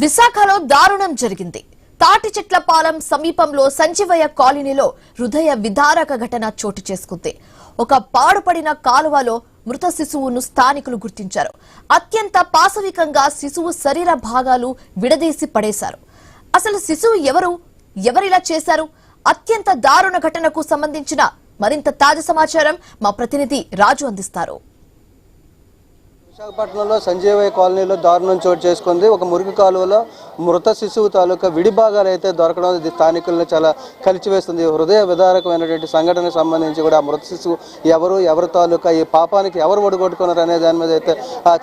విశాఖలో దారుణం జరిగింది. తాటి చెట్ల పాలెం సమీపంలో సంజీవయ్య కాలనీలో హృదయ విదారక ఘటన చోటు చేసుకుంది. ఒక పాడుపడిన కాలువలో మృత శిశువును స్థానికులు గుర్తించారు. అత్యంత పాశవికంగా శిశువు శరీర భాగాలు విడదీసి పడేశారు. అసలు శిశువు ఎవరిలా చేశారు? అత్యంత దారుణ ఘటనకు సంబంధించిన మరింత తాజా సమాచారం మా ప్రతినిధి రాజు అందిస్తారు. విశాఖపట్నంలో సంజీవయ్య కాలనీలో దారుణం చోటు చేసుకుంది. ఒక మురికి కాలువలో మృత శిశువు తాలూకా విడి భాగాలు అయితే దొరకడం స్థానికులను చాలా కలిచివేస్తుంది. హృదయ విదారకమైనటువంటి సంఘటనకు సంబంధించి కూడా మృత శిశువు ఎవరు తాలూకా, ఈ పాపానికి ఎవరు ఒడిగొట్టుకున్నారు అనే దాని మీద అయితే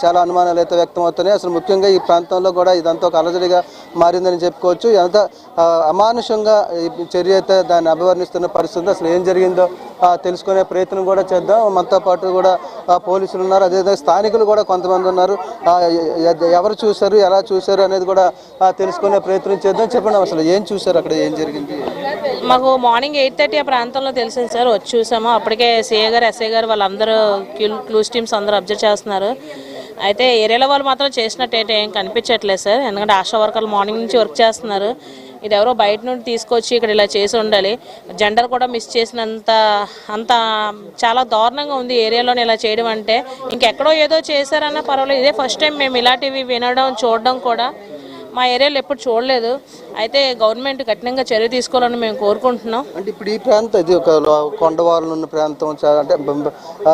చాలా అనుమానాలు అయితే వ్యక్తమవుతున్నాయి. అసలు ముఖ్యంగా ఈ ప్రాంతంలో కూడా ఇదంతా ఒక అలజడిగా మారిందని చెప్పుకోవచ్చు. ఎంత అమానుషంగా ఈ చర్య అయితే దాన్ని అభివర్ణిస్తున్న పరిస్థితి. అసలు ఏం జరిగిందో తెలుసుకునే ప్రయత్నం కూడా చేద్దాం. మనతో పాటు కూడా పోలీసులు ఉన్నారు, అదేవిధంగా స్థానికులు కూడా కొంతమంది ఉన్నారు. ఎవరు చూశారు, ఎలా చూశారు అనేది కూడా తెలుసుకునే ప్రయత్నం చేద్దాం. చెప్పండి, అసలు ఏం చూశారు, అక్కడ ఏం జరిగింది? మాకు మార్నింగ్ 8:30 ఆ ప్రాంతంలో తెలిసింది సార్. వచ్చి చూసాము. అప్పటికే సిఐ గారు, ఎస్ఐ గారు వాళ్ళందరూ క్లూస్ టీమ్స్ అందరూ అబ్జర్వ్ చేస్తున్నారు. అయితే ఏరియాలో వాళ్ళు మాత్రం చేసినట్టు ఏం కనిపించట్లేదు సార్. ఎందుకంటే ఆశా వర్కర్లు మార్నింగ్ నుంచి వర్క్ చేస్తున్నారు. ఇది ఎవరో బయట నుండి తీసుకొచ్చి ఇక్కడ ఇలా చేసి ఉండాలి. జెండర్ కూడా మిస్ చేసినంత చాలా దారుణంగా ఉంది ఏరియాలోనే ఇలా చేయడం. అంటే ఇంకెక్కడో ఏదో చేశారన్నా పర్వాలేదు. ఇదే ఫస్ట్ టైం మేము ఇలాంటివి వినడం, చూడడం కూడా మా ఏరియాలో ఎప్పుడు చూడలేదు. అయితే గవర్నమెంట్ కఠినంగా చర్య తీసుకోవాలని మేము కోరుకుంటున్నాం. అంటే ఇప్పుడు ఈ ప్రాంతం ఇది ఒక కొండవాళ్ళు ఉన్న ప్రాంతం, అంటే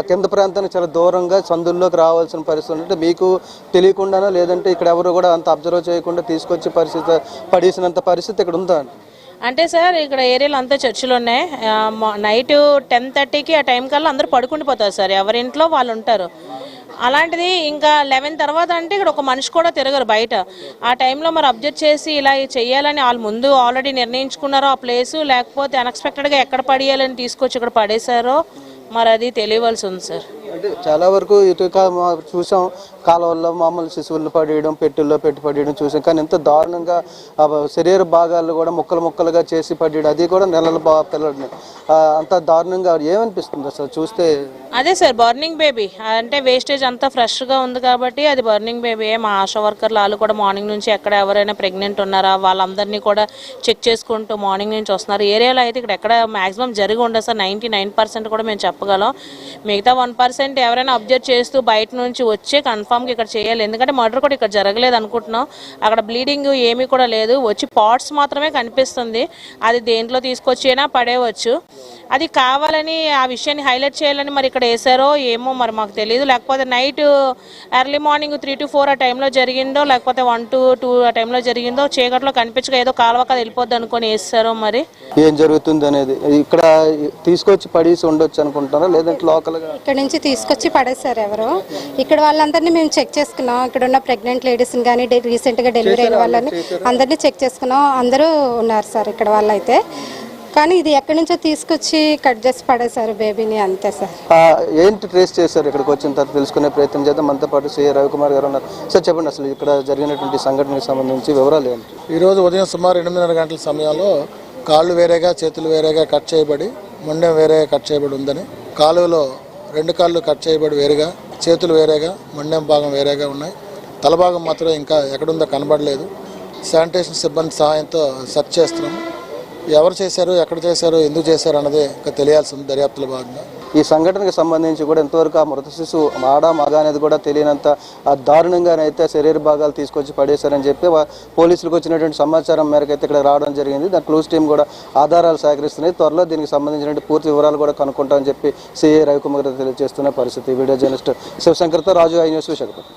కింద ప్రాంతానికి చాలా దూరంగా సందుల్లోకి రావాల్సిన పరిస్థితి. అంటే మీకు తెలియకుండానో లేదంటే ఇక్కడ ఎవరు కూడా అంత అబ్జర్వ్ చేయకుండా తీసుకొచ్చే పరిస్థితి, పడేసినంత పరిస్థితి ఇక్కడ ఉందా? అంటే సార్ ఇక్కడ ఏరియాలో అంతా చర్చిలు ఉన్నాయి. నైట్ 10:30కి ఆ టైం కల్లా అందరూ పడుకుండిపోతారు సార్. ఎవరింట్లో వాళ్ళు ఉంటారు. అలాంటిది ఇంకా 11 తర్వాత అంటే ఇక్కడ ఒక మనిషి కూడా తిరగరు బయట. ఆ టైంలో మరి అబ్జర్వ్ చేసి ఇలా చేయాలని వాళ్ళు ముందు ఆల్రెడీ నిర్ణయించుకున్నారో ఆ ప్లేసు, లేకపోతే అన్ఎక్స్పెక్టెడ్గా ఎక్కడ పడేయాలని తీసుకొచ్చి ఇక్కడ పడేశారో మరి అది తెలియవలసి ఉంది సార్. అంటే చాలా వరకు ఇటు చూసాం, కాలువల్లో మామూలు శిశువులను పడేయడం, పెట్టెల్లో పెట్టి పడేయడం చూసాం. కానీ ఎంత దారుణంగా శరీర భాగాలు కూడా ముక్కలుగా చేసి పడేయడం, అది కూడా నెలల పిల్లల్ని అంత దారుణంగా ఏమనిపిస్తుంది అసలు చూస్తే? అదే సార్, బర్నింగ్ బేబీ అంటే వేస్టేజ్ అంతా ఫ్రెష్గా ఉంది కాబట్టి అది బర్నింగ్ బేబీ. మా ఆశా వర్కర్లు వాళ్ళు కూడా మార్నింగ్ నుంచి ఎక్కడ ఎవరైనా ప్రెగ్నెంట్ ఉన్నారా వాళ్ళందరినీ కూడా చెక్ చేసుకుంటూ మార్నింగ్ నుంచి వస్తున్నారు. ఏరియాలో అయితే ఇక్కడ ఎక్కడ మ్యాక్సిమం జరిగి ఉండదు సార్. 99% కూడా మేము చెప్పగలం. మిగతా 1% ఎవరైనా అబ్జర్వ్ చేస్తూ బయట నుంచి వచ్చే కన్ఫామ్గా ఇక్కడ చేయాలి. ఎందుకంటే మర్డర్ కూడా ఇక్కడ జరగలేదు అనుకుంటున్నాం. అక్కడ బ్లీడింగ్ ఏమీ కూడా లేదు. వచ్చి పాట్స్ మాత్రమే కనిపిస్తుంది. అది దేంట్లో తీసుకొచ్చినా పడేయవచ్చు. అది కావాలని ఆ విషయాన్ని హైలైట్ చేయాలని మరి ఇక్కడ వేసారో ఏమో మరి మాకు తెలియదు. లేకపోతే నైట్ ఎర్లీ మార్నింగ్ 3 to 4 ఆ టైంలో జరిగిందో, లేకపోతే 1 to 2 ఆ టైంలో జరిగిందో, చీకట్లో కనిపించక ఏదో కాలువక వెళ్ళిపోద్ది అనుకొని వేస్తారో మరి ఏం జరుగుతుంది అనేది. ఇక్కడ తీసుకొచ్చి పడేసి ఉండొచ్చు అనుకుంటారా, లేదంటే లోకల్గా ఇక్కడ నుంచి తీసుకొచ్చి పడేశారు ఎవరో. ఇక్కడ వాళ్ళందరినీ మేము చెక్ చేసుకున్నాం. ఇక్కడ ఉన్న ప్రెగ్నెంట్ లేడీస్ని కానీ రీసెంట్గా డెలివరీ అయిన వాళ్ళని అందరినీ చెక్ చేసుకున్నాం. అందరూ ఉన్నారు సార్ ఇక్కడ వాళ్ళైతే. కానీ ఇది ఎక్కడి నుంచో తీసుకొచ్చి కట్ చేసి పడేశారు బేబీని, అంతే సార్. ఏంటి ట్రేస్ చేశారు? ఇక్కడికి వచ్చిన తర్వాత తెలుసుకునే ప్రయత్నం చేద్దాం. మనతో పాటు సిఐ రవికుమార్ గారు ఉన్నారు. సార్ చెప్పండి, అసలు ఇక్కడ జరిగినటువంటి సంఘటనకు సంబంధించి వివరాలు ఏంటి? ఈరోజు ఉదయం సుమారు 8:30 గంటల సమయంలో కాళ్ళు వేరేగా, చేతులు వేరేగా కట్ చేయబడి, మొండెం వేరేగా కట్ చేయబడి ఉందని, కాలువలో 2 కాళ్ళు కట్ చేయబడి వేరుగా, చేతులు వేరేగా, మొండెం భాగం వేరేగా ఉన్నాయి. తల భాగం మాత్రం ఇంకా ఎక్కడుందో కనబడలేదు. శానిటేషన్ సిబ్బంది సహాయంతో సెర్చ్ చేస్తున్నాము. ఎవరు చేశారు, ఎక్కడ చేశారు, ఎందుకు చేశారు అన్నది ఇంకా తెలియాల్సి ఉంది దర్యాప్తుల భాగంగా. ఈ సంఘటనకు సంబంధించి కూడా ఎంతవరకు ఆ మృత శిశువు ఆడా మగ అనేది కూడా తెలియనంత దారుణంగానైతే శరీర భాగాలు తీసుకొచ్చి పడేశారని చెప్పి పోలీసులకు వచ్చినటువంటి సమాచారం మేరకు అయితే ఇక్కడ రావడం జరిగింది. దాని క్లూస్ టీం కూడా ఆధారాలు సేకరిస్తున్నాయి. త్వరలో దీనికి సంబంధించిన పూర్తి వివరాలు కూడా కనుక్కుంటామని చెప్పి సిఐ రవికుమార్ తెలియజేస్తున్న పరిస్థితి. వీడియో జర్నలిస్ట్ శివశంకర్తో రాజు, ఐ న్యూస్, విశాఖపట్నం.